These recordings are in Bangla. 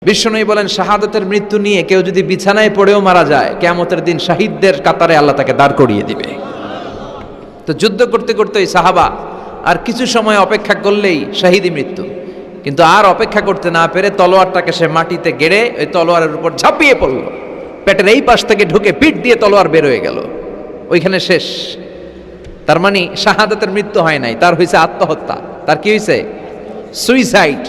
বিশ্বনবী বলেন, শাহাদাতের মৃত্যু নিয়ে কেউ যদি বিছানায় পড়েও মারা যায়, কিয়ামতের দিন শাহিদদের কাতারে আল্লাহ তাকে দাঁড় করিয়ে দিবে। তো যুদ্ধ করতে করতে ওই সাহাবা আর কিছু সময় অপেক্ষা করলেই শাহিদি মৃত্যু, কিন্তু আর অপেক্ষা করতে না পেরে তলোয়ারটাকে সে মাটিতে গেড়ে ওই তলোয়ারের উপর ঝাঁপিয়ে পড়ল। পেটের এই পাশ থেকে ঢুকে পিঠ দিয়ে তলোয়ার বের হয়ে গেল, ওইখানে শেষ। তার মানে শাহাদাতের মৃত্যু হয় নাই, তার হয়েছে আত্মহত্যা। তার কি হয়েছে? সুইসাইড।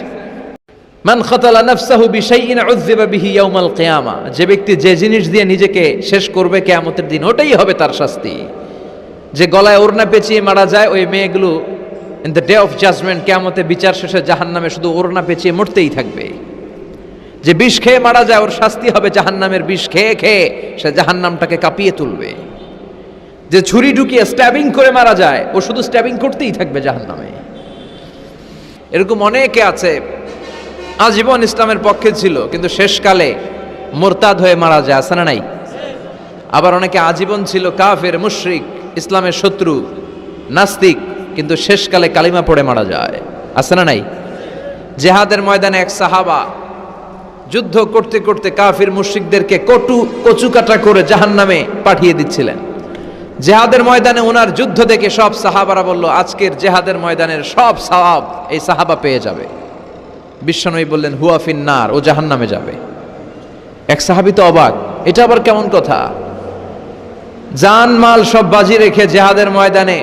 মান খাতালা নাফসাহু বিশাইইন উযযিবা বিহি ইয়াউমাল কিয়ামা, যে ব্যক্তি যে জিনিস দিয়ে নিজেকে শেষ করবে কিয়ামতের দিন, ওটাই হবে তার শাস্তি। যে গলায় ওড়না পেঁচিয়ে মারা যায়, ওই মেয়েগুলো in the day of judgement, কিয়ামতে বিচার শেষে জাহান্নামে শুধু ওড়না পেঁচিয়ে মরতেই থাকবে। যে বিষ খেয়ে মারা যায়, ওর শাস্তি হবে জাহান্নামের বিষ খেয়ে খেয়ে সে জাহান্নামটাকে কাঁপিয়ে তুলবে। যে ছুরি ঢুকিয়ে স্ট্যাবিং করে মারা যায়, ও শুধু স্ট্যাবিং করতেই থাকবে জাহান্নামে। এরকম অনেকে আছে আজীবন ইসলামের পক্ষে ছিল, কিন্তু শেষকালে মোরতাদ হয়ে মারা যায়, আছে না নাই? আবার অনেকে আজীবন ছিল কাফের, মুশরিক, ইসলামের শত্রু, নাস্তিক, কিন্তু শেষকালে কালিমা পড়ে মারা যায়, আছে না নাই? জিহাদের ময়দানে এক সাহাবা যুদ্ধ করতে করতে কাফির মুশরিকদেরকে কচুকাটা করে জাহান্নামে পাঠিয়ে দিচ্ছিলেন। জিহাদের ময়দানে ওনার যুদ্ধ দেখে সব সাহাবারা বলল, আজকের জিহাদের ময়দানের সব সওয়াব এই সাহাবা পেয়ে যাবে। বিশ্বনবী বললেন, হুয়া ফিন্নার, ও জাহান্নামে যাবে। এক সাহাবী তো অবাক, এটা আবার কেমন কথা? জান মাল সব বাজি রেখে জিহাদের ময়দানে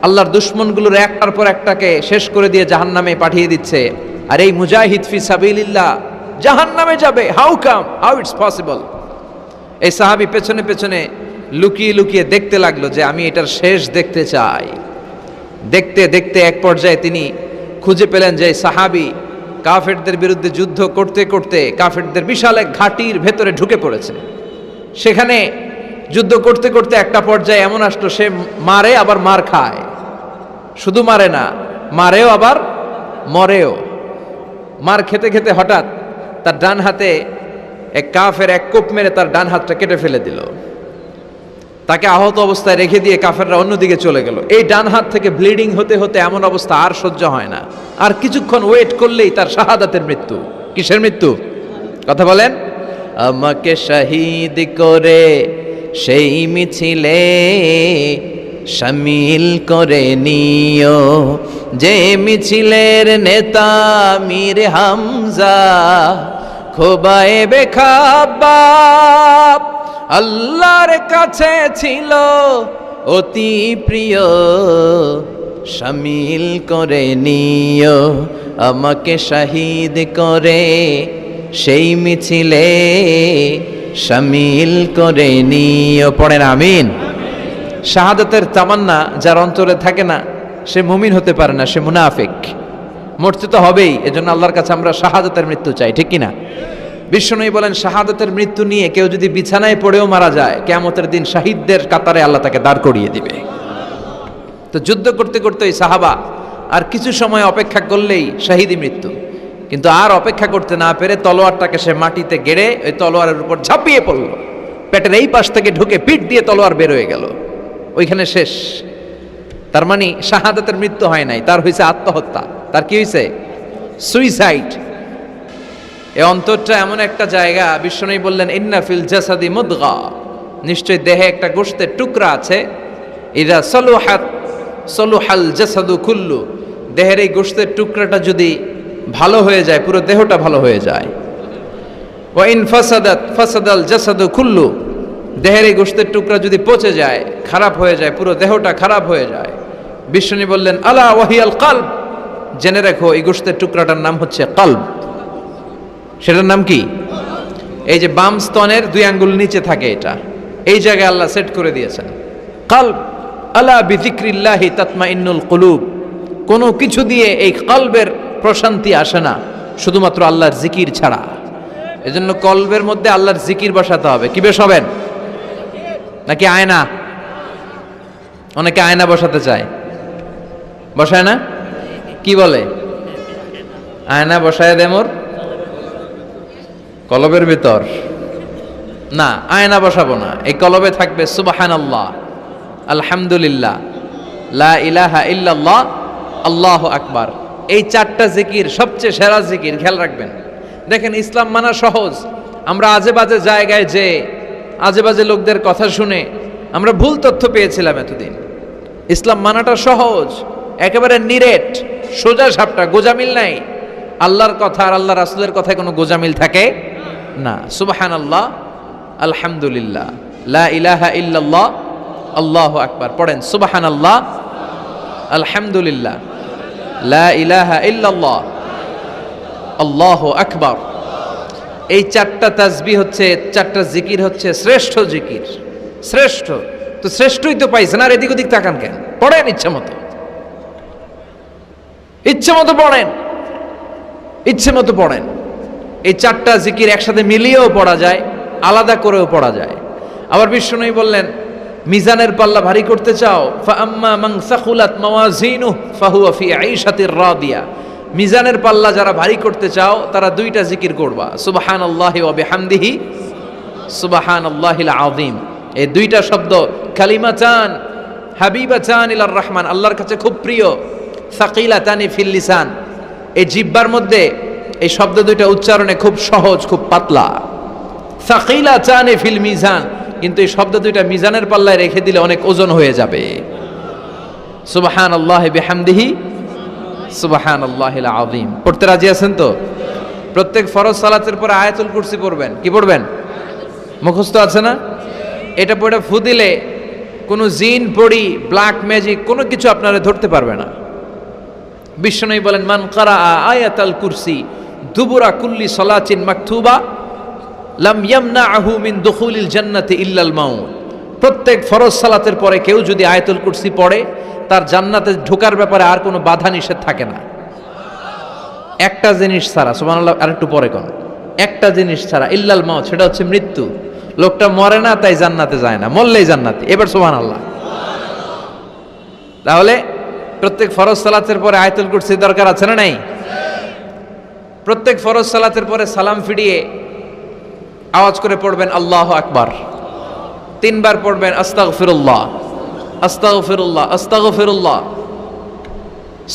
আল্লাহর দুশমনগুলোর একটার পর একটাকে শেষ করে দিয়ে জাহান্নামে পাঠিয়ে দিচ্ছে, আর এই মুজাহিদ ফি সাবিলিল্লাহ জাহান্নামে যাবে? How it's possible? এই সাহাবী পেছনে পেছনে লুকিয়ে লুকিয়ে দেখতে লাগলো যে আমি এটার শেষ দেখতে চাই। দেখতে দেখতে এক পর্যায়ে তিনি খুঁজে পেলেন যে সাহাবী কাফেরদের বিরুদ্ধে যুদ্ধ করতে করতে কাফেরদের বিশাল এক ঘাটির ভেতরে ঢুকে পড়েছে। সেখানে যুদ্ধ করতে করতে একটা পর্যায়ে এমন আসলো, সে মারে আবার মার খায়। শুধু মারে না, মারেও আবার মরেও। মার খেতে খেতে হঠাৎ তার ডান হাতে এক কাফের এক কোপ মেরে তার ডান হাতটা কেটে ফেলে দিল। তাকে আহত অবস্থায় রেখে দিয়ে কাফেররা অন্যদিকে চলে গেল। এই ডান হাত থেকে ব্লিডিং হতে হতে এমন অবস্থা আর সহ্য হয় না, আর কিছুক্ষণ ওয়েট করলেই তার শাহাদাতের মৃত্যু। কিসের মৃত্যু? কথা বলেন। আমাকে শহীদ করে সেই মিছিলে শামিল করে নিও, যে মিছিলের নেতা মীর হামজা খোবায়েবে খাব্বাব আল্লাহর কাছে ছিল অতি প্রিয়, শামিল করে নিও আমাকে শহীদ করে সেই মিছিলে শামিল করে নিও। পড়েন আমিন। শাহাদাতের তামান্না যার অন্তরে থাকে না, সে মুমিন হতে পারে না, সে মুনাফিক। মরতে তো হবেই, এজন্য আল্লাহর কাছে আমরা শাহাদাতের মৃত্যু চাই, ঠিক কিনা? বিশ্বনবী বলেন, শাহাদাতের মৃত্যু নিয়ে কেউ যদি বিছানায় পড়েও মারা যায়, কিয়ামতের দিন শাহিদদের কাতারে আল্লাহ তাকে দাঁড় করিয়ে দিবে। তো যুদ্ধ করতে করতে ওই সাহাবা আর কিছু সময় অপেক্ষা করলেই শাহিদি মৃত্যু, কিন্তু আর অপেক্ষা করতে না পেরে তলোয়ারটাকে সে মাটিতে গেড়ে ওই তলোয়ারের উপর ঝাঁপিয়ে পড়ল। পেটের এই পাশ থেকে ঢুকে পিঠ দিয়ে তলোয়ার বের হয়ে গেল, ওইখানে শেষ। তার মানে শাহাদাতের মৃত্যু হয় নাই, তার হয়েছে আত্মহত্যা। তার কি হয়েছে? সুইসাইড। এই অন্তরটা এমন একটা জায়গা, বিশ্বনবী বললেন, ইন্না ফিল জাসাদি মুদগা, নিশ্চয় দেহে একটা গোশতের টুকরা আছে। ইদা সলুহাত সলুহাল জাসাদু কুল্লু, দেহের এই গোশতের টুকরাটা যদি ভালো হয়ে যায়, পুরো দেহটা ভালো হয়ে যায়। ওয়া ইন ফাসাদাত ফাসাদাল জাসাদু কুল্লু, দেহের এই গোশতের টুকরা যদি পচে যায়, খারাপ হয়ে যায়, পুরো দেহটা খারাপ হয়ে যায়। বিশ্বনবী বললেন, আলা ওয়াহিয়াল কলব, জেনে রাখো এই গোশতের টুকরাটার নাম হচ্ছে কলব। সেটার নাম কি? এই যে বাম স্তনের 2 আঙ্গুল নিচে থাকে, এটা এই জায়গায় আল্লাহ সেট করে দিয়েছেন কলব। আলা বিযিকরিল্লাহি তাতমাইন্নুল কুলুব, কোনো কিছু দিয়ে এই কলবের প্রশান্তি আসে না শুধুমাত্র আল্লাহর জিকির ছাড়া। এজন্য কলবের মধ্যে আল্লাহর জিকির বসাতে হবে। কি বসাবেন? নাকি আয়না? অনেকে আয়না বসাতে চায়, বসায় না? কি বলে? আয়না বসায় দে মোর কলবের ভিতর। না, আয়না বসাবো না, এই কলবে থাকবে সুবহানাল্লাহ, আলহামদুলিল্লাহ, লা ইলাহা ইল্লাল্লাহ, আল্লাহু আকবার। এই 4টা জিকির সবচেয়ে সেরা জিকির, খেয়াল রাখবেন। দেখেন ইসলাম মানা সহজ, আমরা আজে বাজে জায়গায় যে আজে বাজে লোকদের কথা শুনে আমরা ভুল তথ্য পেয়েছিলাম এতদিন। ইসলাম মানাটা সহজ, একেবারে নিরেট, সোজা সাপটা, গোজামিল নাই। আল্লাহর কথা আর আল্লাহ রাসূলের কথায় কোনো গোজামিল থাকে না। সুবহানাল্লাহ, আলহামদুলিল্লাহ, লা ইলাহা ইল্লাল্লাহ, আল্লাহু আকবার। পড়েন সুবহানাল্লাহ, আলহামদুলিল্লাহ, লা ইলাহা ইল্লাল্লাহ, আল্লাহু আকবার। এই চারটা তাসবিহ হচ্ছে, চারটা জিকির হচ্ছে শ্রেষ্ঠ জিকির, শ্রেষ্ঠ। তো শ্রেষ্ঠই তো পাইছেন, আর এদিক ওদিক তাকান কেন? পড়েন ইচ্ছা মতো, ইচ্ছে মতো পড়েন, ইচ্ছে মতো পড়েন। এই চারটা জিকির একসাথে মিলিয়েও পড়া যায়, আলাদা করেও পড়া যায়। আবার বিশ্বনবী বললেন, মিজানের পাল্লা ভারী করতে চাও, ফাআম্মা মান সাকুলাত মাওয়াজিনুহু ফাহুয়া ফি আইশাতির রাদিয়া। মিজানের পাল্লা যারা ভারী করতে চাও তারা দুইটা জিকির করবা, সুবহানাল্লাহি ওয়া বিহামদিহি, সুবহানাল্লাহিল আযীম। এই দুইটা শব্দ কালিমাতান হাবিবাতান ইলার রহমান, আল্লাহর কাছে খুব প্রিয়। সাকিলাতানি ফিল লিসান, এই জিহ্বার মধ্যে এই শব্দ দুইটা উচ্চারণে খুব সহজ, খুব পাতলা। সাকিলাতানি ফিল মিজান, কিন্তু এই শব্দ দুইটা মিজানের পাল্লায় রেখে দিলে অনেক ওজন হয়ে যাবে। সুবহানাল্লাহি বিহামদিহি, সুবহানাল্লাহিল আযীম। পড়তে রাজি আছেন তো? প্রত্যেক ফরজ সালাতের পরে আয়াতুল কুরসি পড়বেন। কি পড়বেন? মুখস্থ আছে না? এটা পড়ে ফু দিলে কোনো জিন পড়ি, ব্ল্যাক ম্যাজিক কোনো কিছু আপনারা ধরতে পারবে না। বিশ্বনবী বলেন, মান কারাআ আয়াতাল কুরসি দুবুরা কুল্লি সালাতিন মাকতুবা লাম ইয়ামনাহু মিন দুখুলিল জান্নাতি ইল্লাল মাউত। প্রত্যেক ফরজ সালাতের পরে কেউ যদি আয়াতুল কুরসি পড়ে, তার জান্নাতে ঢোকার ব্যাপারে আর কোনো বাধা নিষেধ থাকে না। একটা জিনিস ছাড়া, সুবহানাল্লাহ, আরেকটু পরে কোন একটা জিনিস ছাড়া, ইল্লাল মাউত, সেটা হচ্ছে মৃত্যু। লোকটা মরে না তাই জান্নাতে যায় না, মরলেই জান্নাতি। এবার সুবহানাল্লাহ। তাহলে প্রত্যেক ফরজ সালাতের পরে আয়াতুল কুরসি দরকার আছে না নাই? প্রত্যেক ফরজ সালাতের পরে সালাম ফিরিয়ে আওয়াজ করে পড়বেন আল্লাহু আকবার। 3 বার পড়বেন আস্তাগফিরুল্লাহ, আস্তাগফিরুল্লাহ, আস্তাগফিরুল্লাহ।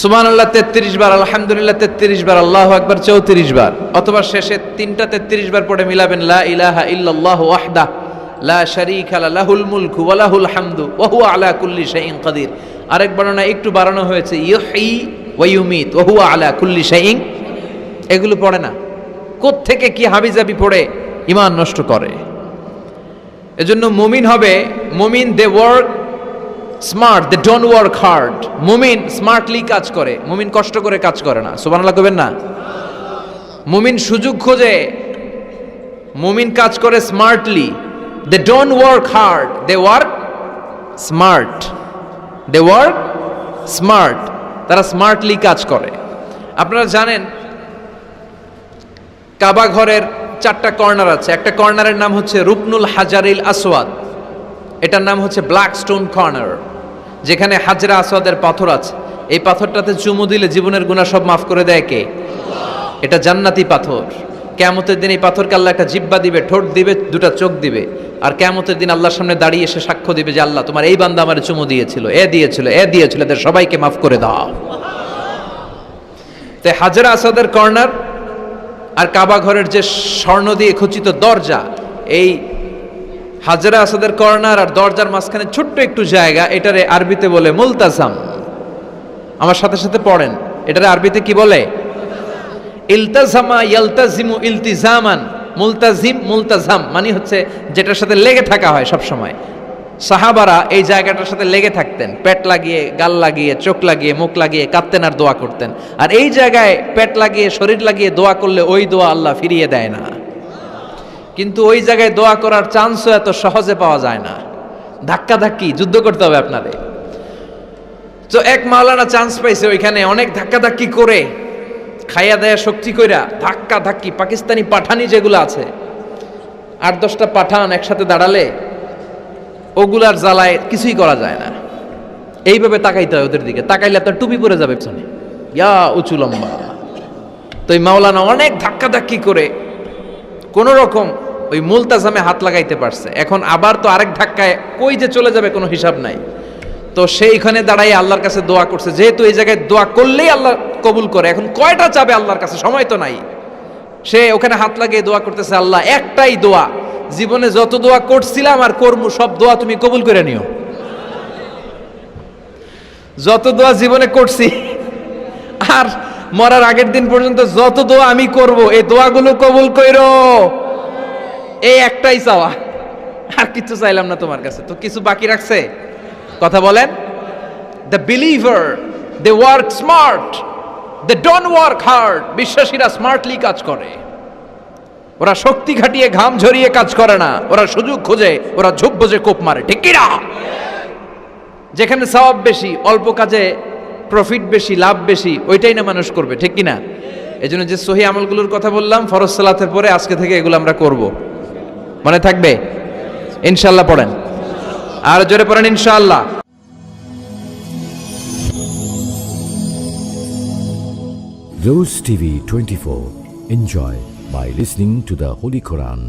সুবহানাল্লাহ 33 বার, আলহামদুলিল্লাহ 33 বার, আল্লাহু আকবার 34 বার। অথবা শেষে 3টা 33 বার পড়ে মিলাবেন লা ইলাহা ইল্লাল্লাহু ওয়াহদাহু লা শারীকা লাহুল মুলকু ওয়া লাহুল হামদু ওয়া হুয়া আলা কুল্লি শাইইন কাদির। আরেক বর্ণনা একটু বাড়ানো হয়েছে, ইউহয়ী ওয়া ইউমীত ওয়া হুয়া আলা কুল্লি শাইইন। এগুলো পড়ে না, কোত্থেকে কি হাবিজাবি পড়ে ঈমান নষ্ট করে। এজন্য মুমিন হবে, মুমিন they work smart, they don't work hard. মুমিন স্মার্টলি কাজ করে, মুমিন কষ্ট করে কাজ করে না। সুবহানাল্লাহ কইবেন না? মুমিন সুযোগ খোঁজে, মুমিন কাজ করে smartly. They don't work hard, they work smart, they work smart. তারা স্মার্টলি কাজ করে। আপনারা জানেন কাবা ঘরের 4টা কর্নার আছে। একটা কর্নারের নাম হচ্ছে রুকনুল হাজারিল আসওয়াদ, এটার নাম হচ্ছে ব্ল্যাক স্টোন কর্নার, যেখানে হাজরা আসওয়াদের পাথর আছে। এই পাথরটাতে চুমু দিলে জীবনের গুনাহ সব মাফ করে দেয় কে? এটা জান্নাতি পাথর। কিয়ামতের দিন এই পাথরকে আল্লাহ একটা জিহ্বা দিবে, ঠোঁট দিবে, 2টা চোখ দিবে। আর কিয়ামতের দিন আল্লাহর সামনে দাঁড়িয়ে এসে সাক্ষ্য দিবে যে আল্লাহ তোমার এই বান্দা আমারে চুমু দিয়েছিল, এ দিয়েছিল, এ দিয়েছিল, এদের সবাইকে মাফ করে দাও। তো হাজরা আসওয়াদের কর্নার আর কাবা ঘরের যে স্বর্ণ দিয়ে খচিত দরজা, এই হাজরা আসওয়াদের কর্নার আর দরজার মাঝখানে ছোট্ট একটু জায়গা, এটারে আরবিতে বলে মুলতাজাম। আমার সাথে সাথে পড়েন, এটারে আরবিতে কি বলে? ইলতাজামা ইয়ালতাজিমু ইলতিজামান। মুলতাজিম, মুলতাজাম মানে হচ্ছে যেটার সাথে লেগে থাকা হয় সব সময়। সাহাবারা এই জায়গাটার সাথে লেগে থাকতেন, পেট লাগিয়ে, গাল লাগিয়ে, চোখ লাগিয়ে, মুখ লাগিয়ে কাঁদতেন আর দোয়া করতেন। আর এই জায়গায় পেট লাগিয়ে, শরীর লাগিয়ে দোয়া করলে ওই দোয়া আল্লাহ ফিরিয়ে দেয় না। কিন্তু ওই জায়গায় দোয়া করার চান্সও এত সহজে পাওয়া যায় না, ধাক্কা ধাক্কি যুদ্ধ করতে হবে আপনাদের। তো এক মাওলানা চান্স পাইছে ওইখানে, অনেক ধাক্কা ধাক্কি করে, খাইয়া দেয়া শক্তি কইরা ধাক্কা ধাক্কি। পাকিস্তানি পাঠানি যেগুলো আছে, 8-10টা পাঠান একসাথে দাঁড়ালে ওগুলার জ্বালায় কিছুই করা যায় না। এইভাবে তাকাইতে হয় ওদের দিকে, তাকাইলে আপনার টুপি পরে যাবে পেছনে, ইয়া উঁচু লম্বা। তো এই মাওলানা অনেক ধাক্কা ধাক্কি করে কোন রকম ওই মুলতাজামে হাত লাগাইতে পারছে। এখন আবার তো আরেক ধাক্কায় কই যে চলে যাবে কোনো হিসাব নাই। তো সেইখানে দাঁড়াই আল্লাহর কাছে দোয়া করছে, যেহেতু এই জায়গায় দোয়া করলেই আল্লাহ কবুল করে। এখন কয়টা চাবে আল্লাহর কাছে, সময় তো নাই। সে ওখানে হাত লাগিয়ে দোয়া করতেছে, আল্লাহ একটাই দোয়া, জীবনে যত দোয়া করছিলাম আর করমু সব দোয়া তুমি কবুল করে নিও। যত দোয়া জীবনে করছি আর মরার আগের দিন পর্যন্ত যত দোয়া আমি করব, এই দোয়াগুলো কবুল কইরো, এই একটাই চাওয়া, আর কিছু চাইলাম না তোমার কাছে। তো কিছু বাকি রাখছে? কথা বলেন। The believer they work smart, they don't work hard. বিশ্বাসীরা স্মার্টলি কাজ করে, ওরা শক্তি খাটিয়ে ঘাম ঝরিয়ে কাজ করে না, ওরা সুযোগ খোঁজে, ওরা ঝোপ বোঝে কোপ মারে, ঠিক কি না? যেখানে সওয়াব বেশি, অল্প কাজে প্রফিট বেশি, লাভ বেশি, ওইটাই না মানুষ করবে, ঠিক কি না? এজন্য যে সহি আমলগুলোর কথা বললাম ফরজ সালাতের পরে, আজকে থেকে এগুলো আমরা করব, মনে থাকবে ইনশাআল্লাহ। পড়েন আর জোরে পড়েন ইনশাআল্লাহ। Rose TV 24. Enjoy by listening to the Holy Quran.